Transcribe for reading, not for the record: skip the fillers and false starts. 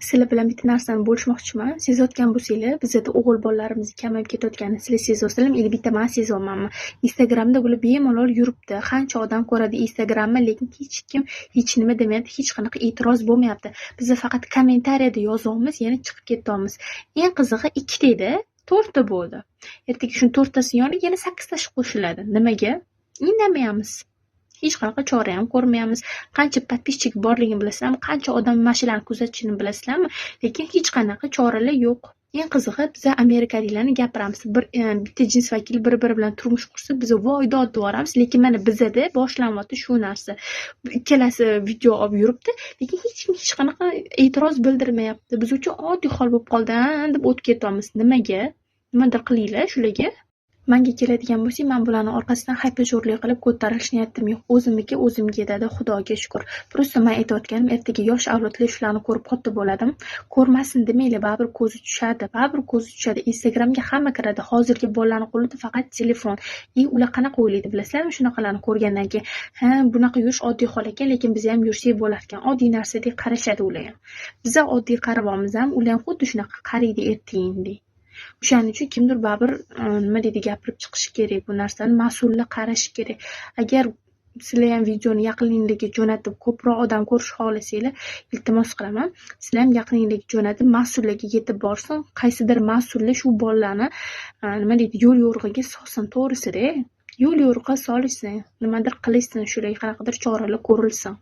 Sizlar bilan bitta narsani bo'lishmoqchiman. Sezayotgan bo'lsanglar, bizda o'g'il bolalarimiz kamayib ketayotganini sizlar sezyapsizlarmi? Endi bitta men sezyapmanmi? Instagramda bular bemalol yuribdi. Qancha odam ko'radi Instagramni, lekin hech kim hech nima demayapti, hech qanaqa e'tiroz bo'lmayapti. Biz faqat kommentariyada yozyapmiz, yana chiqib ketyapmiz. Eng qizig'i 2 eda, 4 ta bo'ldi. Ertaga shuni 4 tasi yoniga yana 8 tashi qo'shiladi. Nimaga? Indamayapmiz. Hech qanaqa chora ham ko'rmayapmiz. Qancha подписчик borligini bilasizlarmi? Qancha odam mashinani kuzatishini bilasizlarmi? Lekin hech qanaqa choralar yo'q. Eng qizig'i biz amerikaliklarni gapiramiz. Bitta jins vakili bir-biri bilan turmush qursa, biz voy dod devoramiz, lekin mana bizda boshlanyapti shu narsa. Ikkalasi video olib yuribdi, lekin hech kim hech qanaqa e'tiroz bildirmayapti. Biz uchun oddiy hol bo'lib qoldi deb o'tib ketyapmiz. Nimaga? Nimadir qilinglar shularga. Menga keladigan bo'lsa, men bularning orqasidan haypajorlik qilib ko'tarilish niyatim yo'q. O'zimniki o'zimga yetadi, Xudoga shukr. Просто men aytayotganim, ertaga yosh avlodlar shularni ko'rib katta bo'ladimi? Ko'rmasin demanglar, baribir ko'zi tushadi. Baribir ko'zi tushadi. Instagramga hamma kiradi. Hozirgi bolalarning qo'lida faqat telefon. Ular qanaqa o'ylaydi bilasizlarmi shunaqalarni ko'rgandan keyin? Ha, bunaqa yurish oddiy hol ekan, lekin biz ham yursak bo'lar ekan. Oddiy narsadek qarashadi ular ham. Biz oddiy qarayapmiz ham, ular ham xuddi shunaqa qaraydi ertagingdek. O'shaning uchun kimdir baribir nima deydi gapirib chiqishi kerak, bu narsani mas'ullar qarashi kerak. Agar sizlar ham videoni yaqininglarga jo'natib ko'proq odam ko'rish xohlasanglar, iltimos qilaman, sizlar ham yaqininglarga jo'natib mas'ullarga yetib borsin. Qaysidir mas'ullar shu bolalarni nima deydi yo'l yo'rig'iga solsin, to'g'risida yo'l yo'rig'iga solishsin, nimadir qilishsin, shularga qanaqadir choralar ko'rilsin.